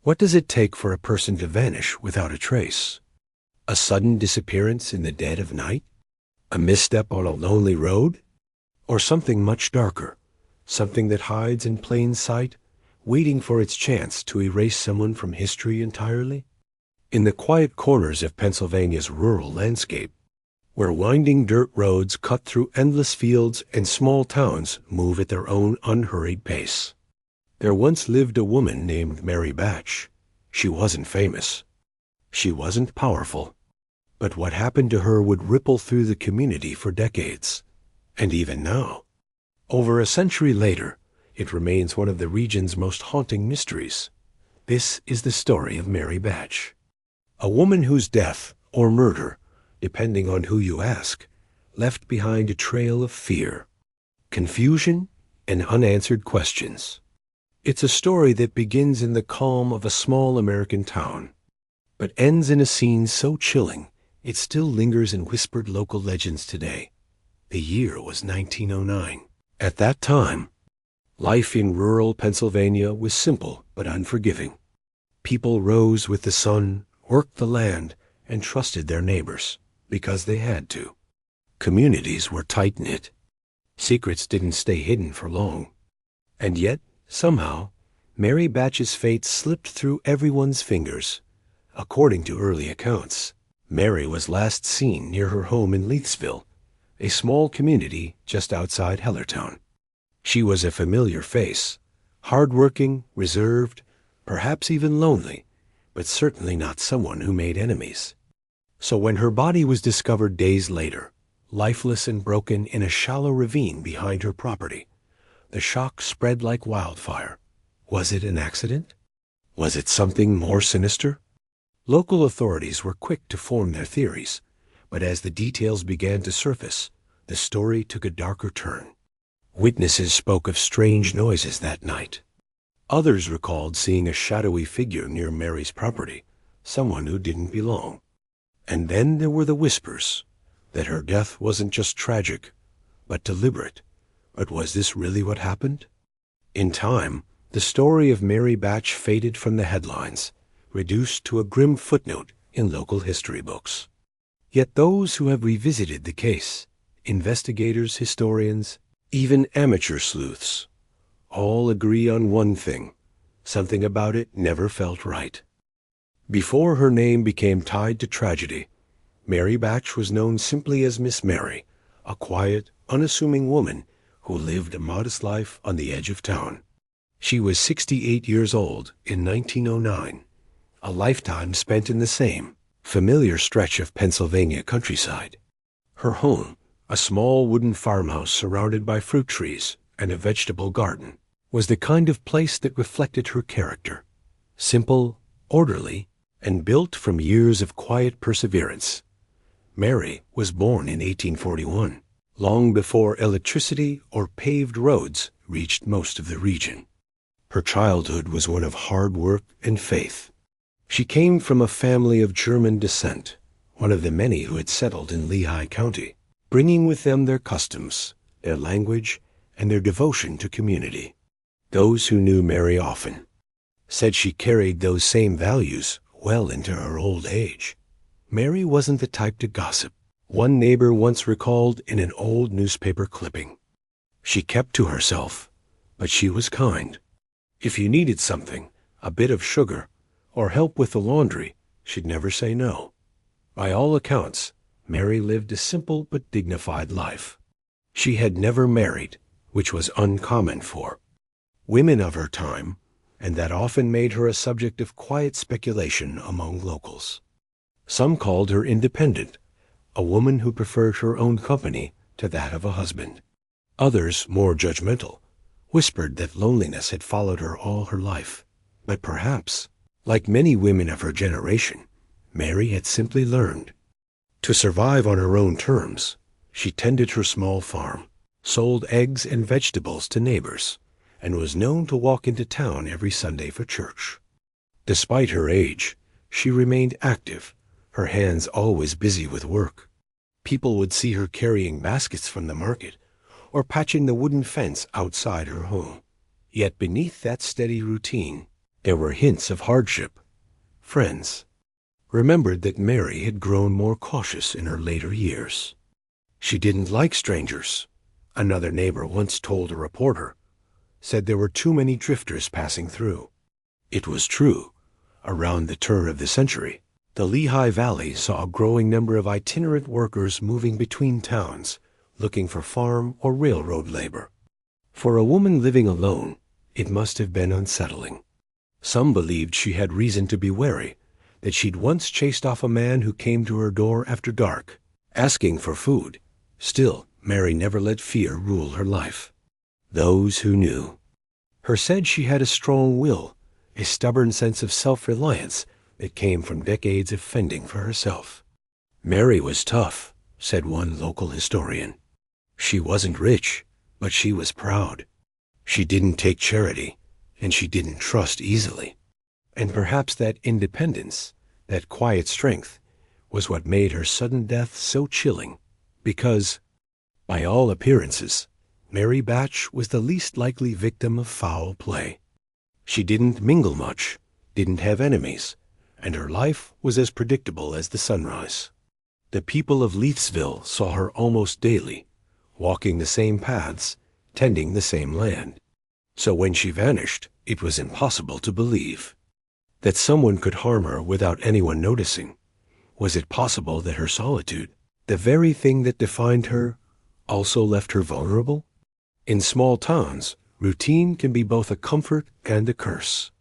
What does it take for a person to vanish without a trace? A sudden disappearance in the dead of night? A misstep on a lonely road? Or something much darker, something that hides in plain sight, waiting for its chance to erase someone from history entirely? In the quiet corners of Pennsylvania's rural landscape, where winding dirt roads cut through endless fields and small towns move at their own unhurried pace, there once lived a woman named Mary Bach. She wasn't famous. She wasn't powerful. But what happened to her would ripple through the community for decades. And even now, over a century later, it remains one of the region's most haunting mysteries. This is the story of Mary Bach, a woman whose death or murder, depending on who you ask, left behind a trail of fear, confusion, and unanswered questions. It's a story that begins in the calm of a small American town, but ends in a scene so chilling it still lingers in whispered local legends today. The year was 1909. At that time, life in rural Pennsylvania was simple but unforgiving. People rose with the sun, worked the land, and trusted their neighbors because they had to. Communities were tight-knit. Secrets didn't stay hidden for long. And yet, somehow, Mary Bach's fate slipped through everyone's fingers. According to early accounts, Mary was last seen near her home in Leithsville, a small community just outside Hellertown. She was a familiar face, hard-working, reserved, perhaps even lonely, but certainly not someone who made enemies. So when her body was discovered days later, lifeless and broken in a shallow ravine behind her property, the shock spread like wildfire. Was it an accident? Was it something more sinister? Local authorities were quick to form their theories, but as the details began to surface, the story took a darker turn. Witnesses spoke of strange noises that night. Others recalled seeing a shadowy figure near Mary's property, someone who didn't belong. And then there were the whispers that her death wasn't just tragic, but deliberate. But was this really what happened? In time, the story of Mary Bach faded from the headlines, reduced to a grim footnote in local history books. Yet those who have revisited the case, investigators, historians, even amateur sleuths, all agree on one thing: something about it never felt right. Before her name became tied to tragedy, Mary Bach was known simply as Miss Mary, a quiet, unassuming woman who lived a modest life on the edge of town. She was 68 years old in 1909, a lifetime spent in the same familiar stretch of Pennsylvania countryside. Her home, a small wooden farmhouse surrounded by fruit trees and a vegetable garden, was the kind of place that reflected her character: simple, orderly, and built from years of quiet perseverance. Mary was born in 1841, long before electricity or paved roads reached most of the region. Her childhood was one of hard work and faith. She came from a family of German descent, one of the many who had settled in Lehigh County, bringing with them their customs, their language, and their devotion to community. Those who knew Mary often said she carried those same values well into her old age. Mary wasn't the type to gossip. One neighbor once recalled in an old newspaper clipping. She kept to herself, but she was kind. If you needed something, a bit of sugar, or help with the laundry, she'd never say no. By all accounts, Mary lived a simple but dignified life. She had never married, which was uncommon for women of her time, and that often made her a subject of quiet speculation among locals. Some called her independent, a woman who preferred her own company to that of a husband. Others, more judgmental, whispered that loneliness had followed her all her life. But perhaps, like many women of her generation, Mary had simply learned to survive on her own terms. She tended her small farm, sold eggs and vegetables to neighbors, and was known to walk into town every Sunday for church. Despite her age, she remained active, her hands always busy with work. People would see her carrying baskets from the market or patching the wooden fence outside her home. Yet beneath that steady routine, There were hints of hardship. Friends remembered that Mary had grown more cautious in her later years. She didn't like strangers. Another neighbor once told a reporter, said there were too many drifters passing through. It was true. Around the turn of the century, the Lehigh Valley saw a growing number of itinerant workers moving between towns, looking for farm or railroad labor. For a woman living alone, it must have been unsettling. Some believed she had reason to be wary, that she'd once chased off a man who came to her door after dark, asking for food. Still, Mary never let fear rule her life. Those who knew her said she had a strong will, a stubborn sense of self-reliance that came from decades of fending for herself. Mary was tough, said one local historian. She wasn't rich, but she was proud. She didn't take charity, and she didn't trust easily. And perhaps that independence, that quiet strength, was what made her sudden death so chilling, because, by all appearances, Mary Batch was the least likely victim of foul play. She didn't mingle much, didn't have enemies, and her life was as predictable as the sunrise. The people of Leithsville saw her almost daily, walking the same paths, tending the same land. So when she vanished, it was impossible to believe that someone could harm her without anyone noticing. Was it possible that her solitude, the very thing that defined her, also left her vulnerable? In small towns, routine can be both a comfort and a curse.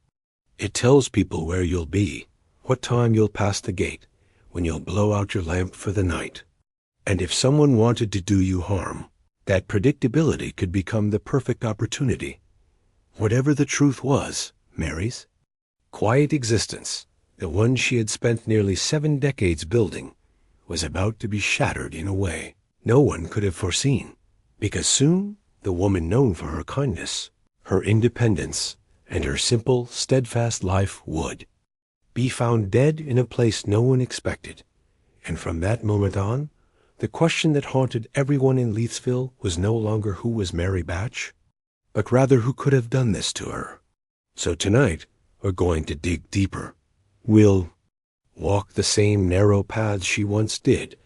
It tells people where you'll be, what time you'll pass the gate, when you'll blow out your lamp for the night. And if someone wanted to do you harm, that predictability could become the perfect opportunity. Whatever the truth was, Mary's quiet existence, the one she had spent nearly 7 decades building, was about to be shattered in a way no one could have foreseen, because soon the woman known for her kindness, her independence, and her simple, steadfast life would be found dead in a place no one expected. And from that moment on, the question that haunted everyone in Leithsville was no longer who was Mary Batch, but rather who could have done this to her. So tonight, we're going to dig deeper. We'll walk the same narrow paths she once did,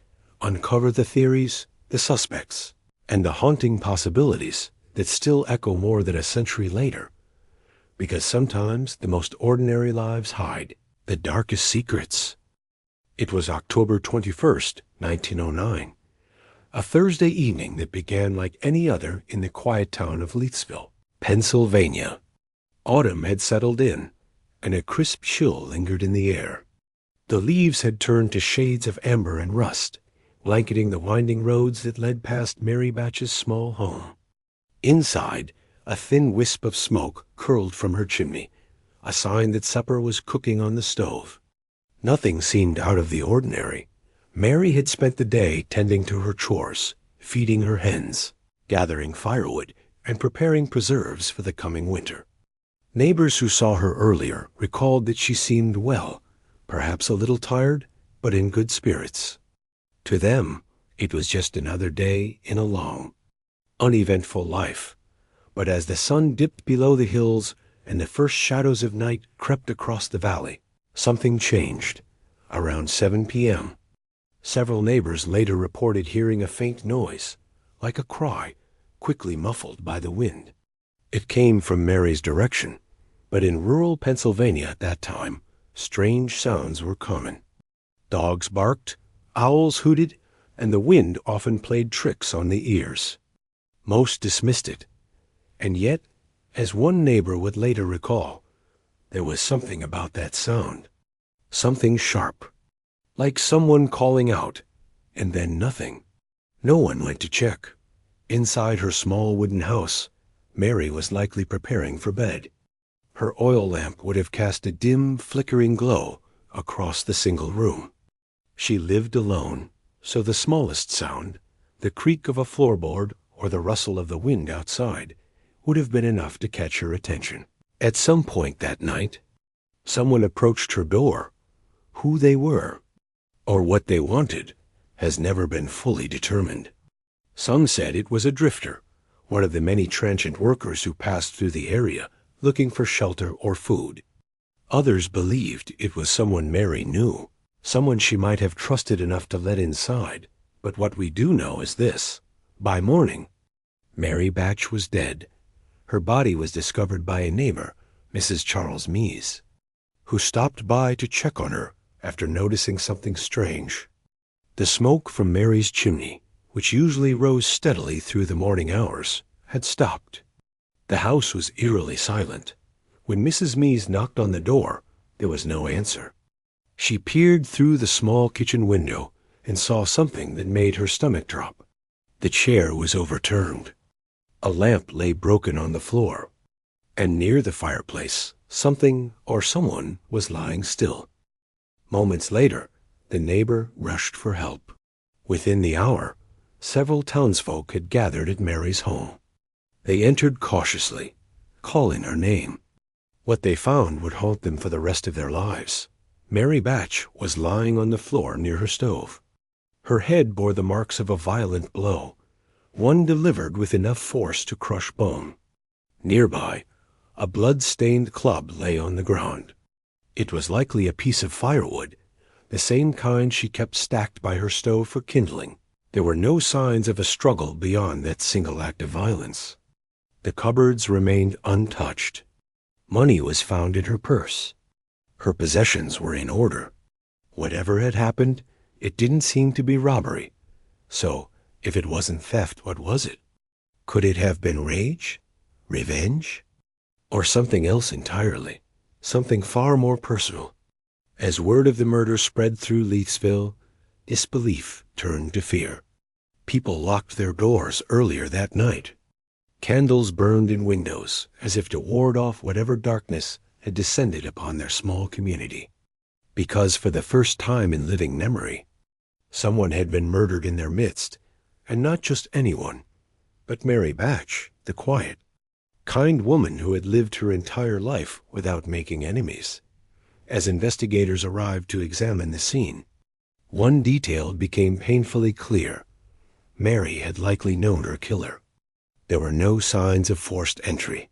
uncover the theories, the suspects, and the haunting possibilities that still echo more than a century later. Because sometimes the most ordinary lives hide the darkest secrets. It was October 21st, 1909, a Thursday evening that began like any other in the quiet town of Leithsville, Pennsylvania. Autumn had settled in, and a crisp chill lingered in the air. The leaves had turned to shades of amber and rust, blanketing the winding roads that led past Mary Batch's small home. Inside, a thin wisp of smoke curled from her chimney, a sign that supper was cooking on the stove. Nothing seemed out of the ordinary. Mary had spent the day tending to her chores, feeding her hens, gathering firewood, and preparing preserves for the coming winter. Neighbors who saw her earlier recalled that she seemed well, perhaps a little tired, but in good spirits. To them, it was just another day in a long, uneventful life. But as the sun dipped below the hills and the first shadows of night crept across the valley, something changed. Around 7 p.m., several neighbors later reported hearing a faint noise, like a cry, quickly muffled by the wind. It came from Mary's direction, but in rural Pennsylvania at that time, strange sounds were common. Dogs barked, owls hooted, and the wind often played tricks on the ears. Most dismissed it, and yet, as one neighbor would later recall, there was something about that sound, something sharp, like someone calling out, and then nothing. No one went to check. Inside her small wooden house, Mary was likely preparing for bed. Her oil lamp would have cast a dim, flickering glow across the single room. She lived alone, so the smallest sound, the creak of a floorboard or the rustle of the wind outside, would have been enough to catch her attention. At some point that night, someone approached her door. Who they were, or what they wanted, has never been fully determined. Some said it was a drifter, one of the many transient workers who passed through the area looking for shelter or food. Others believed it was someone Mary knew, someone she might have trusted enough to let inside. But what we do know is this. By morning, Mary Batch was dead. Her body was discovered by a neighbor, Mrs. Charles Mees, who stopped by to check on her after noticing something strange. The smoke from Mary's chimney, which usually rose steadily through the morning hours, had stopped. The house was eerily silent. When Mrs. Mees knocked on the door, there was no answer. She peered through the small kitchen window and saw something that made her stomach drop. The chair was overturned. A lamp lay broken on the floor, and near the fireplace, something or someone was lying still. Moments later, the neighbor rushed for help. Within the hour, several townsfolk had gathered at Mary's home. They entered cautiously, calling her name. What they found would haunt them for the rest of their lives. Mary Batch was lying on the floor near her stove. Her head bore the marks of a violent blow, one delivered with enough force to crush bone. Nearby, a blood-stained club lay on the ground. It was likely a piece of firewood, the same kind she kept stacked by her stove for kindling. There were no signs of a struggle beyond that single act of violence. The cupboards remained untouched. Money was found in her purse. Her possessions were in order. Whatever had happened, it didn't seem to be robbery. So, if it wasn't theft, what was it? Could it have been rage? Revenge? Or something else entirely? Something far more personal? As word of the murder spread through Leithsville, disbelief turned to fear. People locked their doors earlier that night. Candles burned in windows, as if to ward off whatever darkness had descended upon their small community. Because for the first time in living memory, someone had been murdered in their midst, and not just anyone, but Mary Batch, the quiet, kind woman who had lived her entire life without making enemies. As investigators arrived to examine the scene, one detail became painfully clear. Mary had likely known her killer. There were no signs of forced entry.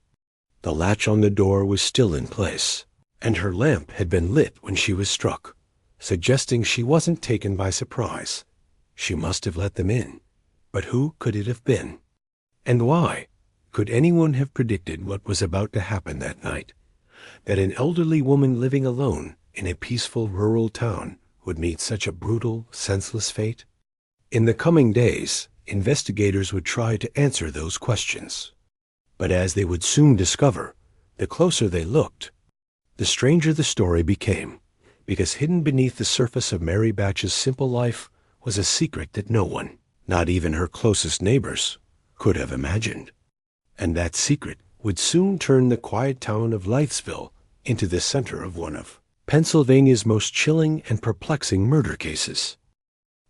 The latch on the door was still in place, and her lamp had been lit when she was struck, suggesting she wasn't taken by surprise. She must have let them in. But who could it have been? And why? Could anyone have predicted what was about to happen that night? That an elderly woman living alone in a peaceful rural town would meet such a brutal, senseless fate? In the coming days, investigators would try to answer those questions. But as they would soon discover, the closer they looked, the stranger the story became, because hidden beneath the surface of Mary Batch's simple life was a secret that no one, not even her closest neighbors, could have imagined. And that secret would soon turn the quiet town of Leithsville into the center of one of Pennsylvania's most chilling and perplexing murder cases.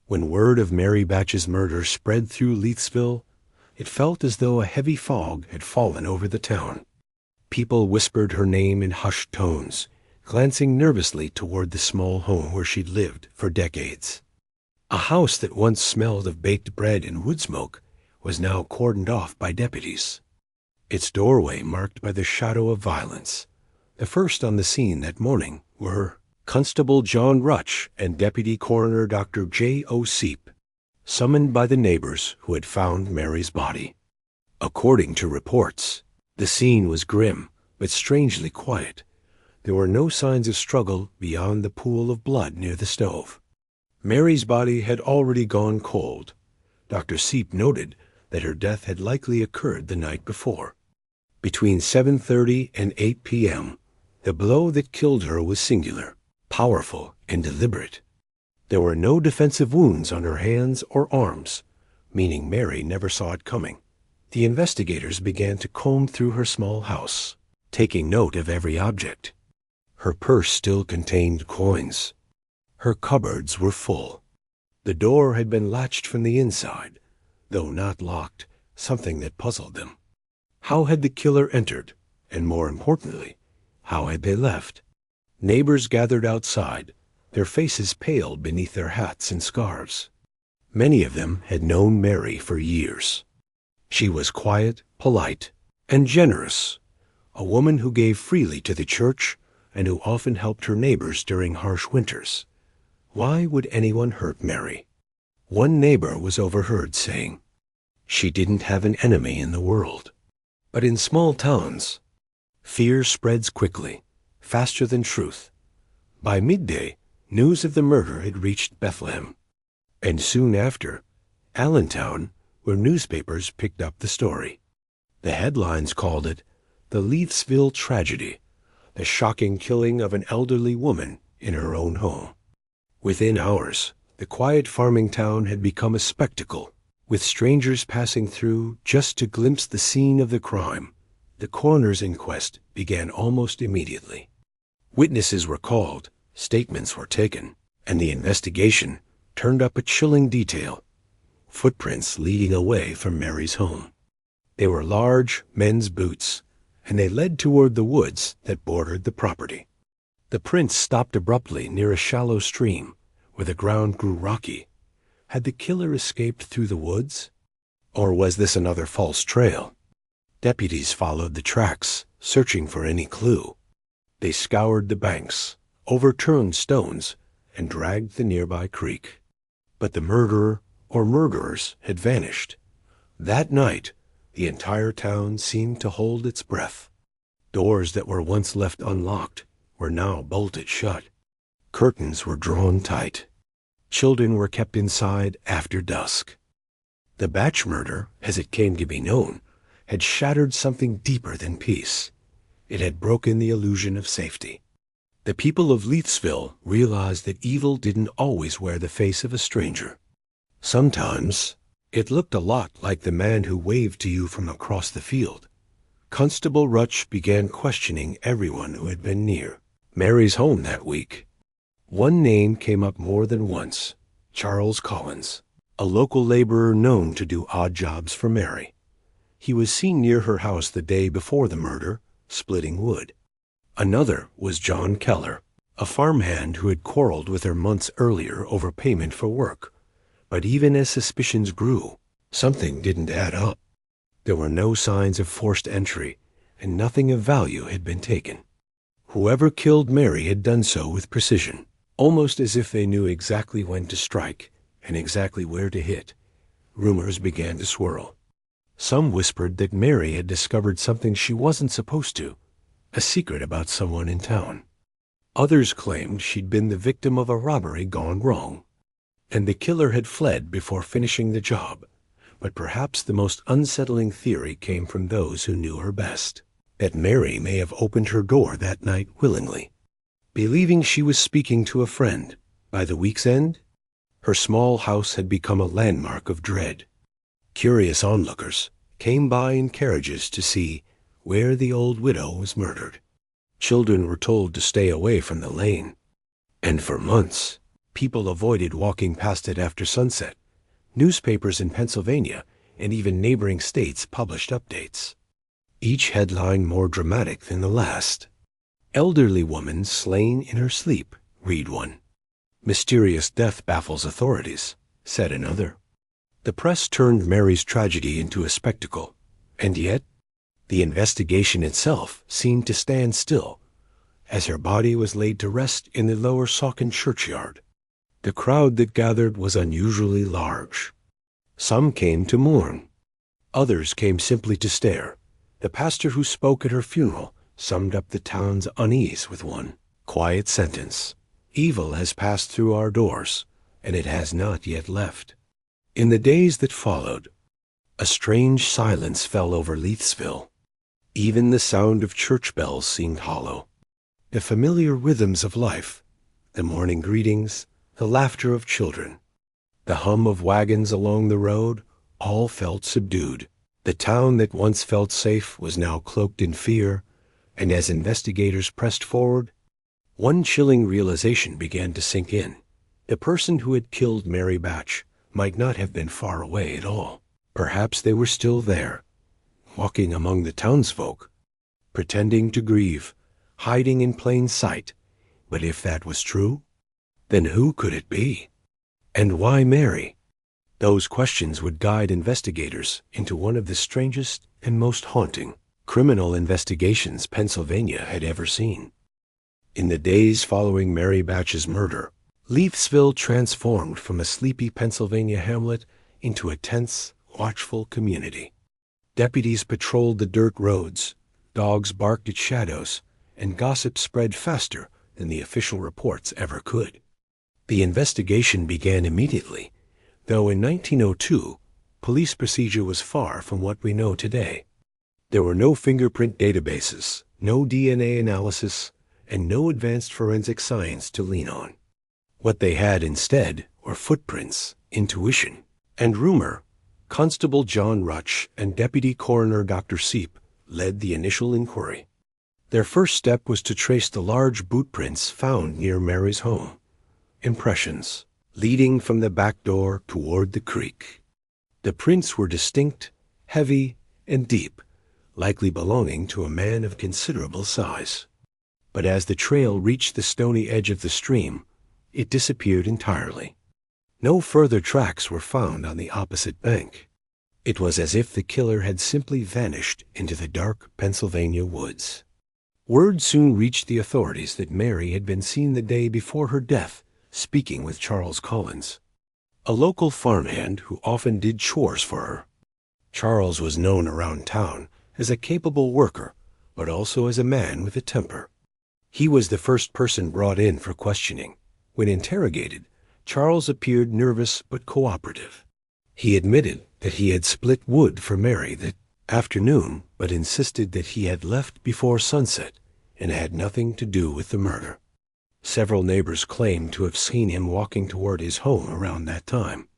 When word of Mary Batch's murder spread through Leithsville, it felt as though a heavy fog had fallen over the town. People whispered her name in hushed tones, glancing nervously toward the small home where she'd lived for decades. A house that once smelled of baked bread and wood smoke was now cordoned off by deputies, its doorway marked by the shadow of violence. The first on the scene that morning were Constable John Rutch and Deputy Coroner Dr. J.O. Seep, summoned by the neighbors who had found Mary's body. According to reports, the scene was grim but strangely quiet. There were no signs of struggle beyond the pool of blood near the stove. Mary's body had already gone cold. Dr. Seep noted that her death had likely occurred the night before. Between 7:30 and 8 p.m., the blow that killed her was singular, powerful, and deliberate. There were no defensive wounds on her hands or arms, meaning Mary never saw it coming. The investigators began to comb through her small house, taking note of every object. Her purse still contained coins. Her cupboards were full. The door had been latched from the inside, though not locked, something that puzzled them. How had the killer entered? And more importantly, how had they left? Neighbors gathered outside, their faces pale beneath their hats and scarves. Many of them had known Mary for years. She was quiet, polite, and generous, a woman who gave freely to the church and who often helped her neighbors during harsh winters. Why would anyone hurt Mary? One neighbor was overheard saying, "She didn't have an enemy in the world." But in small towns, fear spreads quickly, faster than truth. By midday, news of the murder had reached Bethlehem, and soon after, Allentown, where newspapers picked up the story. The headlines called it the Leithsville tragedy, the shocking killing of an elderly woman in her own home. Within hours, the quiet farming town had become a spectacle, with strangers passing through just to glimpse the scene of the crime. The coroner's inquest began almost immediately. Witnesses were called, statements were taken, and the investigation turned up a chilling detail: footprints leading away from Mary's home. They were large men's boots, and they led toward the woods that bordered the property. The prints stopped abruptly near a shallow stream, where the ground grew rocky. Had the killer escaped through the woods? Or was this another false trail? Deputies followed the tracks, searching for any clue. They scoured the banks, overturned stones, and dragged the nearby creek. But the murderer or murderers had vanished. That night, the entire town seemed to hold its breath. Doors that were once left unlocked were now bolted shut. Curtains were drawn tight. Children were kept inside after dusk. The Bach murder, as it came to be known, had shattered something deeper than peace. It had broken the illusion of safety. The people of Leithsville realized that evil didn't always wear the face of a stranger. Sometimes it looked a lot like the man who waved to you from across the field. Constable Rutch began questioning everyone who had been near Mary's home that week. One name came up more than once: Charles Collins, a local laborer known to do odd jobs for Mary. He was seen near her house the day before the murder, splitting wood. Another was John Keller, a farmhand who had quarreled with her months earlier over payment for work. But even as suspicions grew, something didn't add up. There were no signs of forced entry, and nothing of value had been taken. Whoever killed Mary had done so with precision, almost as if they knew exactly when to strike and exactly where to hit. Rumors began to swirl. Some whispered that Mary had discovered something she wasn't supposed to, a secret about someone in town. Others claimed she'd been the victim of a robbery gone wrong, and the killer had fled before finishing the job. But perhaps the most unsettling theory came from those who knew her best, that Mary may have opened her door that night willingly, believing she was speaking to a friend. By the week's end, her small house had become a landmark of dread. Curious onlookers came by in carriages to see where the old widow was murdered. Children were told to stay away from the lane, and for months, people avoided walking past it after sunset. Newspapers in Pennsylvania and even neighboring states published updates, each headline more dramatic than the last. "Elderly woman slain in her sleep," read one. "Mysterious death baffles authorities," said another. The press turned Mary's tragedy into a spectacle, and yet the investigation itself seemed to stand still as her body was laid to rest in the Lower Saucon churchyard. The crowd that gathered was unusually large. Some came to mourn. Others came simply to stare. The pastor who spoke at her funeral summed up the town's unease with one quiet sentence: "Evil has passed through our doors, and it has not yet left." In the days that followed, a strange silence fell over Leithsville. Even the sound of church bells seemed hollow. The familiar rhythms of life, the morning greetings, the laughter of children, the hum of wagons along the road, all felt subdued. The town that once felt safe was now cloaked in fear, and as investigators pressed forward, one chilling realization began to sink in. The person who had killed Mary Bach might not have been far away at all. Perhaps they were still there, walking among the townsfolk, pretending to grieve, hiding in plain sight. But if that was true, then who could it be? And why Mary? Those questions would guide investigators into one of the strangest and most haunting criminal investigations Pennsylvania had ever seen. In the days following Mary Batch's murder, Leithsville transformed from a sleepy Pennsylvania hamlet into a tense, watchful community. Deputies patrolled the dirt roads, dogs barked at shadows, and gossip spread faster than the official reports ever could. The investigation began immediately, though in 1902, police procedure was far from what we know today. There were no fingerprint databases, no DNA analysis, and no advanced forensic science to lean on. What they had instead were footprints, intuition, and rumor. Constable John Rutch and Deputy Coroner Dr. Seep led the initial inquiry. Their first step was to trace the large boot prints found near Mary's home. Impressions, leading from the back door toward the creek. The prints were distinct, heavy, and deep, likely belonging to a man of considerable size. But as the trail reached the stony edge of the stream, it disappeared entirely. No further tracks were found on the opposite bank. It was as if the killer had simply vanished into the dark Pennsylvania woods. Word soon reached the authorities that Mary had been seen the day before her death speaking with Charles Collins, a local farmhand who often did chores for her. Charles was known around town as a capable worker, but also as a man with a temper. He was the first person brought in for questioning. When interrogated, Charles appeared nervous but cooperative. He admitted that he had split wood for Mary that afternoon, but insisted that he had left before sunset and had nothing to do with the murder. Several neighbors claimed to have seen him walking toward his home around that time.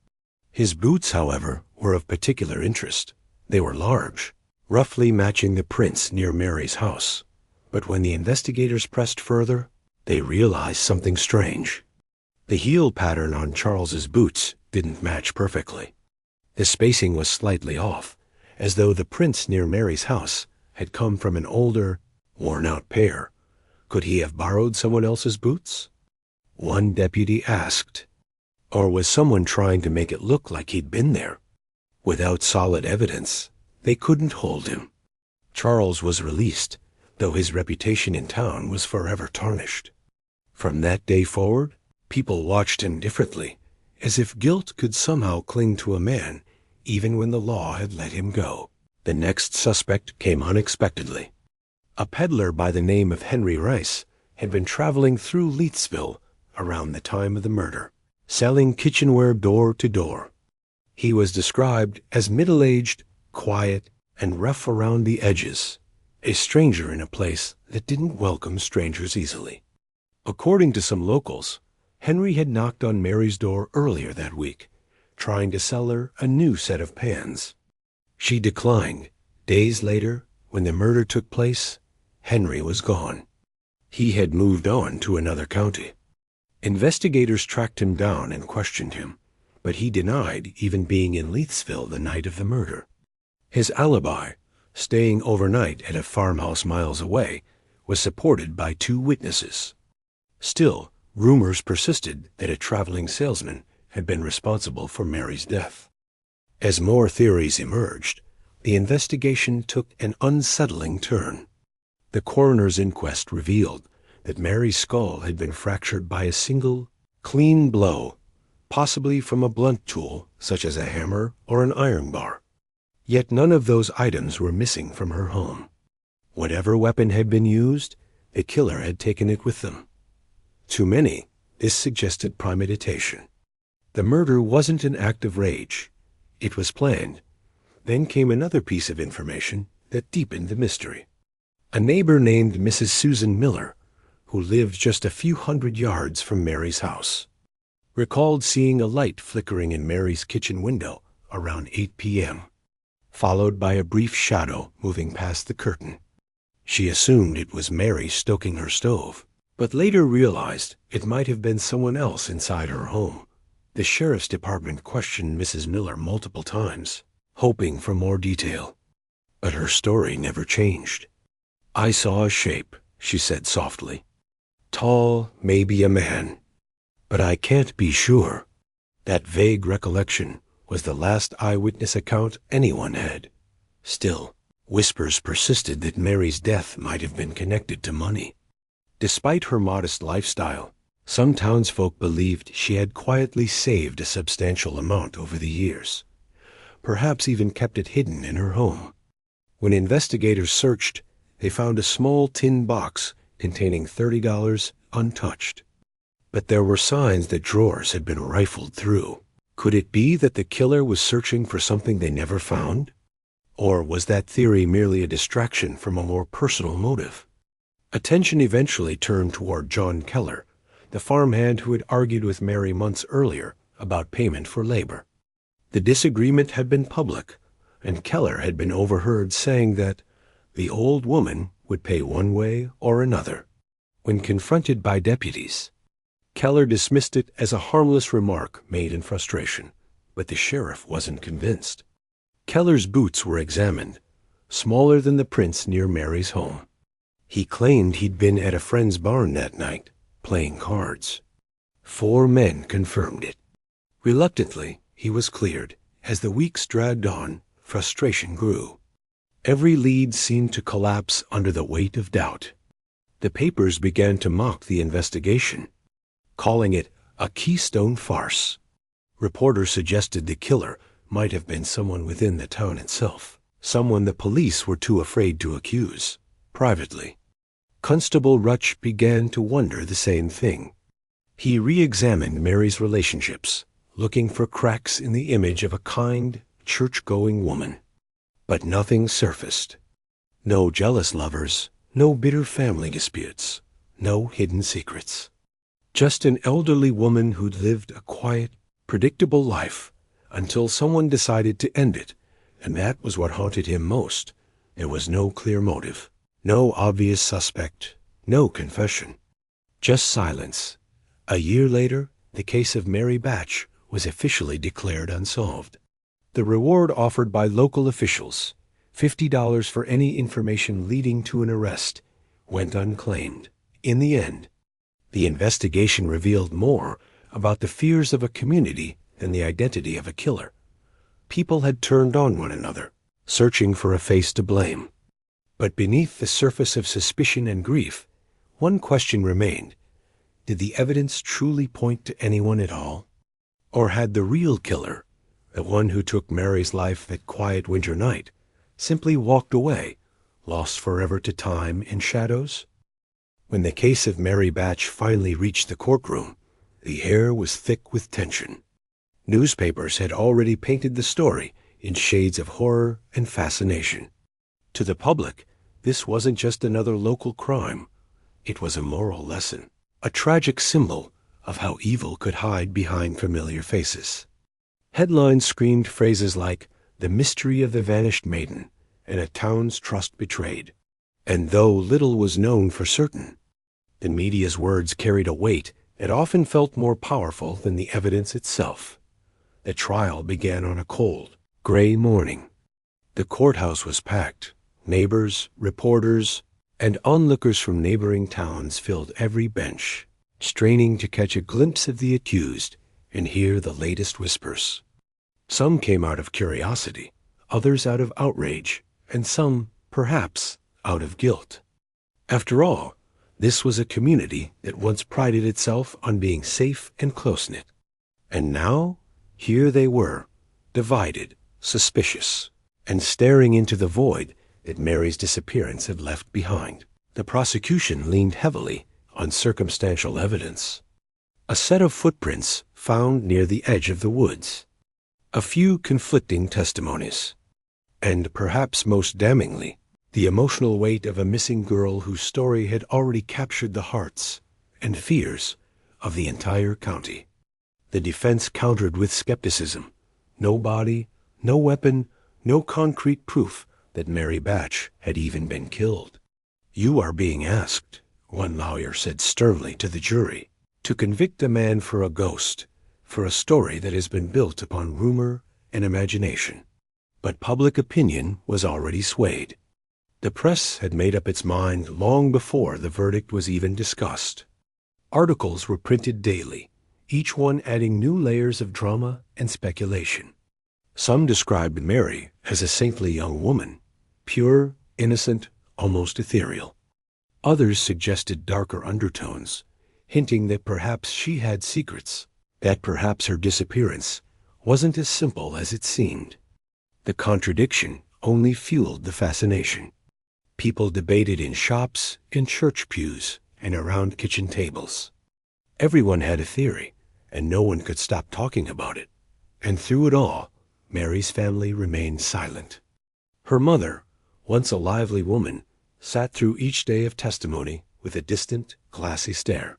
His boots, however, were of particular interest. They were large, roughly matching the prints near Mary's house. But when the investigators pressed further, they realized something strange. The heel pattern on Charles's boots didn't match perfectly. The spacing was slightly off, as though the prints near Mary's house had come from an older, worn-out pair. Could he have borrowed someone else's boots? One deputy asked. Or was someone trying to make it look like he'd been there? Without solid evidence, they couldn't hold him. Charles was released, though his reputation in town was forever tarnished. From that day forward, people watched him differently, as if guilt could somehow cling to a man even when the law had let him go. The next suspect came unexpectedly. A peddler by the name of Henry Rice had been traveling through Leithsville around the time of the murder, selling kitchenware door to door. He was described as middle-aged, quiet, and rough around the edges, a stranger in a place that didn't welcome strangers easily. According to some locals, Henry had knocked on Mary's door earlier that week, trying to sell her a new set of pans. She declined. Days later, when the murder took place, Henry was gone. He had moved on to another county. Investigators tracked him down and questioned him, but he denied even being in Leithsville the night of the murder. His alibi, staying overnight at a farmhouse miles away, was supported by 2 witnesses. Still, rumors persisted that a traveling salesman had been responsible for Mary's death. As more theories emerged, the investigation took an unsettling turn. The coroner's inquest revealed that Mary's skull had been fractured by a single, clean blow, possibly from a blunt tool such as a hammer or an iron bar. Yet none of those items were missing from her home. Whatever weapon had been used, the killer had taken it with them. To many, this suggested premeditation. The murder wasn't an act of rage. It was planned. Then came another piece of information that deepened the mystery. A neighbor named Mrs. Susan Miller, who lived just a few hundred yards from Mary's house, recalled seeing a light flickering in Mary's kitchen window around 8 p.m., followed by a brief shadow moving past the curtain. She assumed it was Mary stoking her stove, but later realized it might have been someone else inside her home. The sheriff's department questioned Mrs. Miller multiple times, hoping for more detail, but her story never changed. "I saw a shape," she said softly. "Tall, maybe a man. But I can't be sure." That vague recollection was the last eyewitness account anyone had. Still, whispers persisted that Mary's death might have been connected to money. Despite her modest lifestyle, some townsfolk believed she had quietly saved a substantial amount over the years, perhaps even kept it hidden in her home. When investigators searched, they found a small tin box containing $30 untouched. But there were signs that drawers had been rifled through. Could it be that the killer was searching for something they never found? Or was that theory merely a distraction from a more personal motive? Attention eventually turned toward John Keller, the farmhand who had argued with Mary months earlier about payment for labor. The disagreement had been public, and Keller had been overheard saying that the old woman would pay one way or another. When confronted by deputies, Keller dismissed it as a harmless remark made in frustration, but the sheriff wasn't convinced. Keller's boots were examined, smaller than the prints near Mary's home. He claimed he'd been at a friend's barn that night, playing cards. 4 men confirmed it. Reluctantly, he was cleared. As the weeks dragged on, frustration grew. Every lead seemed to collapse under the weight of doubt. The papers began to mock the investigation, calling it a Keystone farce. Reporters suggested the killer might have been someone within the town itself, someone the police were too afraid to accuse. Privately, Constable Rutch began to wonder the same thing. He re-examined Mary's relationships, looking for cracks in the image of a kind, church-going woman. But nothing surfaced. No jealous lovers, no bitter family disputes, no hidden secrets. Just an elderly woman who'd lived a quiet, predictable life until someone decided to end it, and that was what haunted him most. There was no clear motive, no obvious suspect, no confession. Just silence. A year later, the case of Mary Batch was officially declared unsolved. The reward offered by local officials, $50 for any information leading to an arrest, went unclaimed. In the end, the investigation revealed more about the fears of a community than the identity of a killer. People had turned on one another, searching for a face to blame. But beneath the surface of suspicion and grief, one question remained. Did the evidence truly point to anyone at all? Or had the real killer, the one who took Mary's life that quiet winter night, simply walked away, lost forever to time and shadows? When the case of Mary Batch finally reached the courtroom, the air was thick with tension. Newspapers had already painted the story in shades of horror and fascination. To the public, this wasn't just another local crime. It was a moral lesson, a tragic symbol of how evil could hide behind familiar faces. Headlines screamed phrases like, "The mystery of the vanished maiden," and "A town's trust betrayed." And though little was known for certain, the media's words carried a weight that often felt more powerful than the evidence itself. The trial began on a cold, gray morning. The courthouse was packed. Neighbors, reporters, and onlookers from neighboring towns filled every bench, straining to catch a glimpse of the accused and hear the latest whispers. Some came out of curiosity, others out of outrage, and some, perhaps, out of guilt. After all, this was a community that once prided itself on being safe and close-knit. And now, here they were, divided, suspicious, and staring into the void that Mary's disappearance had left behind. The prosecution leaned heavily on circumstantial evidence. A set of footprints found near the edge of the woods. A few conflicting testimonies. And perhaps most damningly, the emotional weight of a missing girl whose story had already captured the hearts and fears of the entire county. The defense countered with skepticism. No body, no weapon, no concrete proof that Mary Batch had even been killed. "You are being asked," one lawyer said sternly to the jury, "to convict a man for a ghost, for a story that has been built upon rumor and imagination." But public opinion was already swayed. The press had made up its mind long before the verdict was even discussed. Articles were printed daily, each one adding new layers of drama and speculation. Some described Mary as a saintly young woman, pure, innocent, almost ethereal. Others suggested darker undertones, hinting that perhaps she had secrets, that perhaps her disappearance wasn't as simple as it seemed. The contradiction only fueled the fascination. People debated in shops, in church pews, and around kitchen tables. Everyone had a theory, and no one could stop talking about it. And through it all, Mary's family remained silent. Her mother, once a lively woman, sat through each day of testimony with a distant, glassy stare.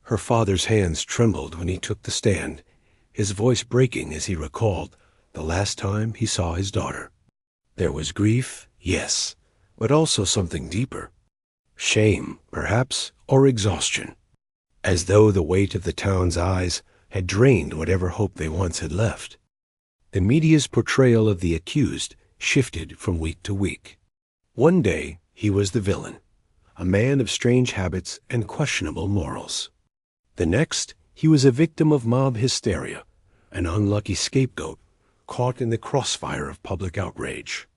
Her father's hands trembled when he took the stand, his voice breaking as he recalled the last time he saw his daughter. There was grief, yes, but also something deeper. Shame, perhaps, or exhaustion. As though the weight of the town's eyes had drained whatever hope they once had left. The media's portrayal of the accused shifted from week to week. One day, he was the villain, a man of strange habits and questionable morals. The next, he was a victim of mob hysteria, an unlucky scapegoat caught in the crossfire of public outrage.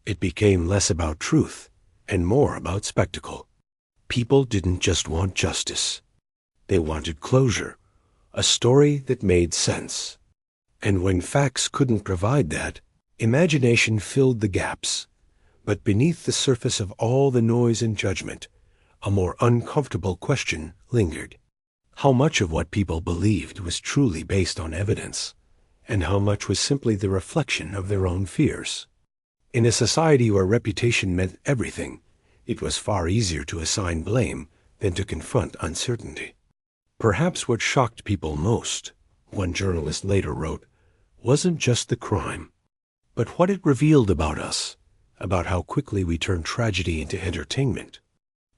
It became less about truth and more about spectacle. People didn't just want justice. They wanted closure, a story that made sense. And when facts couldn't provide that, imagination filled the gaps. But beneath the surface of all the noise and judgment, a more uncomfortable question lingered. How much of what people believed was truly based on evidence, and how much was simply the reflection of their own fears? In a society where reputation meant everything, it was far easier to assign blame than to confront uncertainty. Perhaps what shocked people most, one journalist later wrote, wasn't just the crime, but what it revealed about us, about how quickly we turn tragedy into entertainment,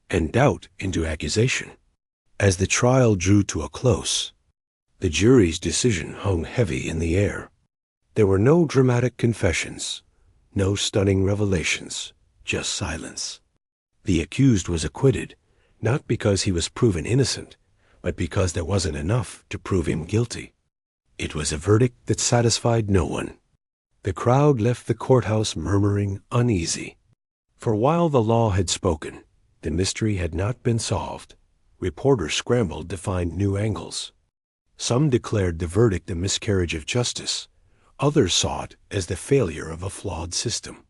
and doubt into accusation. As the trial drew to a close, the jury's decision hung heavy in the air. There were no dramatic confessions, no stunning revelations, just silence. The accused was acquitted, not because he was proven innocent, but because there wasn't enough to prove him guilty. It was a verdict that satisfied no one. The crowd left the courthouse murmuring uneasy. For while the law had spoken, the mystery had not been solved. Reporters scrambled to find new angles. Some declared the verdict a miscarriage of justice. Others saw it as the failure of a flawed system.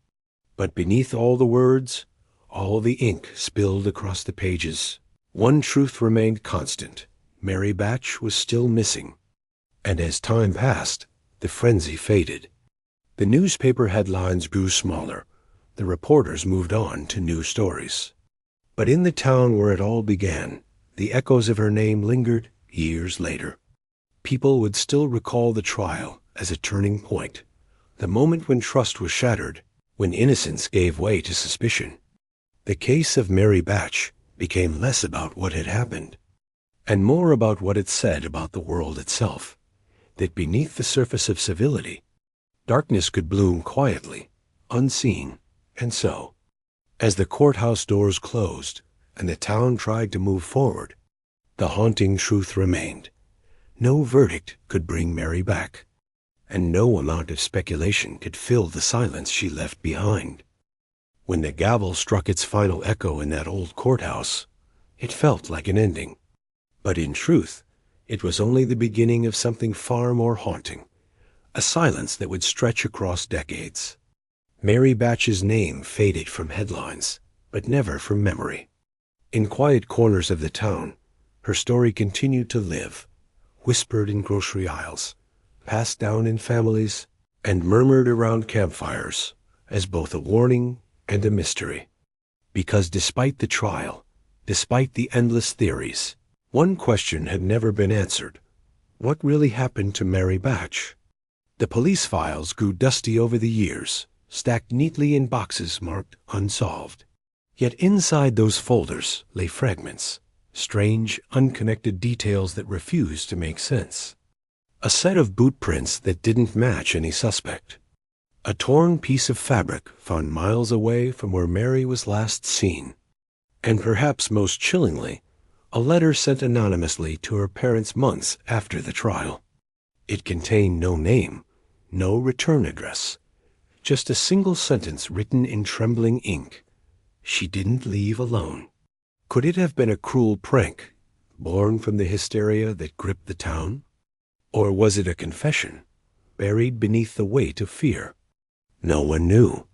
But beneath all the words, all the ink spilled across the pages, one truth remained constant. Mary Bach was still missing. And as time passed, the frenzy faded. The newspaper headlines grew smaller. The reporters moved on to new stories. But in the town where it all began, the echoes of her name lingered years later. People would still recall the trial as a turning point, the moment when trust was shattered, when innocence gave way to suspicion. The case of Mary Bach became less about what had happened, and more about what it said about the world itself, that beneath the surface of civility, darkness could bloom quietly, unseen, and so, as the courthouse doors closed and the town tried to move forward, the haunting truth remained. No verdict could bring Mary back, and no amount of speculation could fill the silence she left behind. When the gavel struck its final echo in that old courthouse, it felt like an ending. But in truth, it was only the beginning of something far more haunting, a silence that would stretch across decades. Mary Bach's name faded from headlines, but never from memory. In quiet corners of the town, her story continued to live, whispered in grocery aisles, passed down in families, and murmured around campfires as both a warning and a mystery. Because despite the trial, despite the endless theories, one question had never been answered. What really happened to Mary Bach? The police files grew dusty over the years, stacked neatly in boxes marked Unsolved. Yet inside those folders lay fragments, strange, unconnected details that refused to make sense. A set of boot prints that didn't match any suspect. A torn piece of fabric found miles away from where Mary was last seen. And perhaps most chillingly, a letter sent anonymously to her parents months after the trial. It contained no name, no return address, just a single sentence written in trembling ink. She didn't leave alone. Could it have been a cruel prank, born from the hysteria that gripped the town? Or was it a confession, buried beneath the weight of fear? No one knew.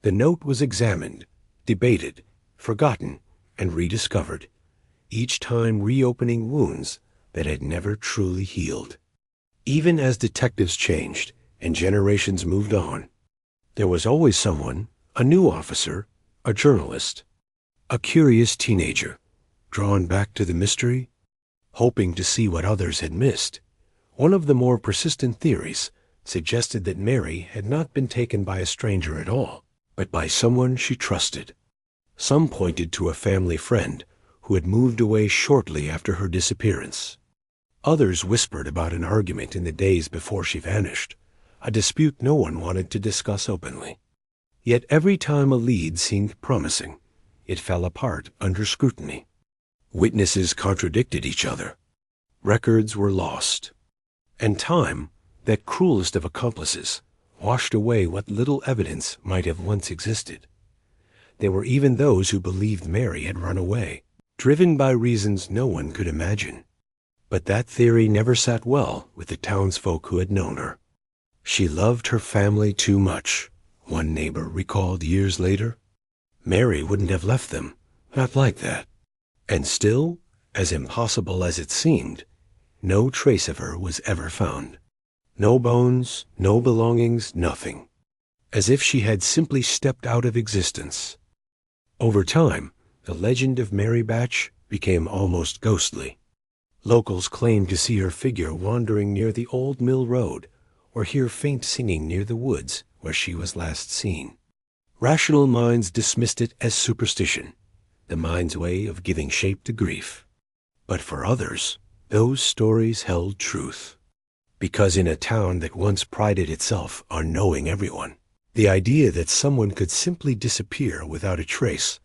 The note was examined, debated, forgotten, and rediscovered, each time reopening wounds that had never truly healed. Even as detectives changed and generations moved on, there was always someone, a new officer, a journalist, a curious teenager, drawn back to the mystery, hoping to see what others had missed. One of the more persistent theories suggested that Mary had not been taken by a stranger at all, but by someone she trusted. Some pointed to a family friend who had moved away shortly after her disappearance. Others whispered about an argument in the days before she vanished, a dispute no one wanted to discuss openly. Yet every time a lead seemed promising, it fell apart under scrutiny. Witnesses contradicted each other. Records were lost. And time, that cruelest of accomplices, washed away what little evidence might have once existed. There were even those who believed Mary had run away, driven by reasons no one could imagine. But that theory never sat well with the townsfolk who had known her. She loved her family too much, one neighbor recalled years later. Mary wouldn't have left them, not like that. And still, as impossible as it seemed, no trace of her was ever found. No bones, no belongings, nothing. As if she had simply stepped out of existence. Over time, the legend of Mary Bach became almost ghostly. Locals claimed to see her figure wandering near the old mill road, or hear faint singing near the woods where she was last seen. Rational minds dismissed it as superstition, the mind's way of giving shape to grief. But for others, those stories held truth. Because in a town that once prided itself on knowing everyone, the idea that someone could simply disappear without a trace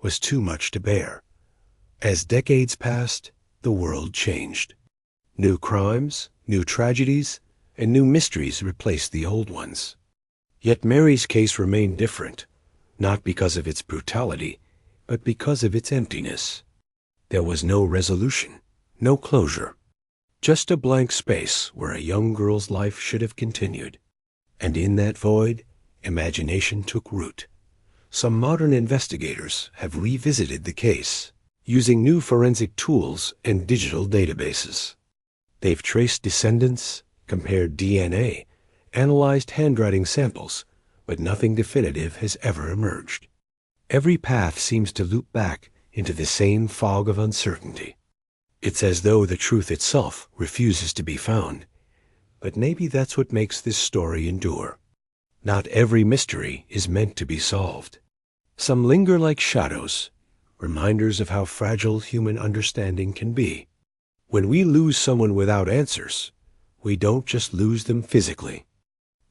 was too much to bear. As decades passed, the world changed. New crimes, new tragedies, and new mysteries replaced the old ones. Yet Mary's case remained different, not because of its brutality, but because of its emptiness. There was no resolution, no closure, just a blank space where a young girl's life should have continued. And in that void, imagination took root. Some modern investigators have revisited the case, using new forensic tools and digital databases. They've traced descendants, compared DNA, analyzed handwriting samples, but nothing definitive has ever emerged. Every path seems to loop back into the same fog of uncertainty. It's as though the truth itself refuses to be found. But maybe that's what makes this story endure. Not every mystery is meant to be solved. Some linger like shadows, reminders of how fragile human understanding can be. When we lose someone without answers, we don't just lose them physically.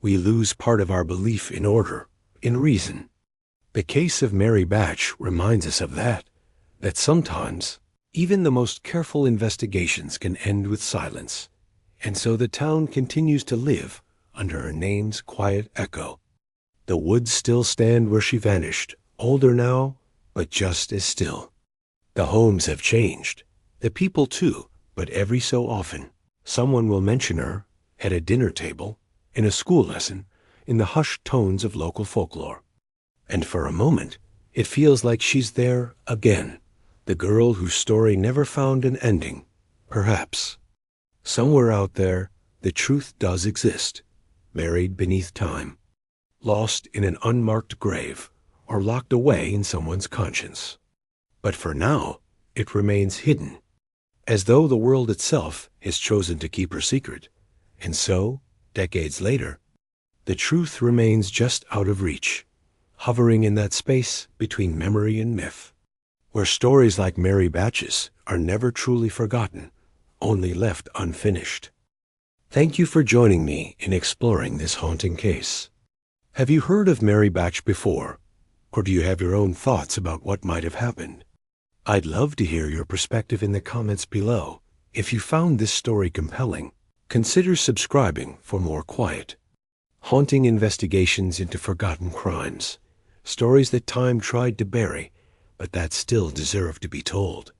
We lose part of our belief in order, in reason. The case of Mary Bach reminds us of that sometimes even the most careful investigations can end with silence, and so the town continues to live under her name's quiet echo. The woods still stand where she vanished, older now, but just as still. The homes have changed, the people too, but every so often, someone will mention her at a dinner table, in a school lesson, in the hushed tones of local folklore. And for a moment, it feels like she's there again, the girl whose story never found an ending, perhaps. Somewhere out there, the truth does exist, buried beneath time, lost in an unmarked grave, or locked away in someone's conscience. But for now, it remains hidden, as though the world itself has chosen to keep her secret. And so, decades later, the truth remains just out of reach, hovering in that space between memory and myth, where stories like Mary Bach's are never truly forgotten, only left unfinished. Thank you for joining me in exploring this haunting case. Have you heard of Mary Bach before, or do you have your own thoughts about what might have happened? I'd love to hear your perspective in the comments below. If you found this story compelling, consider subscribing for more quiet, haunting investigations into forgotten crimes, stories that time tried to bury, but that still deserved to be told.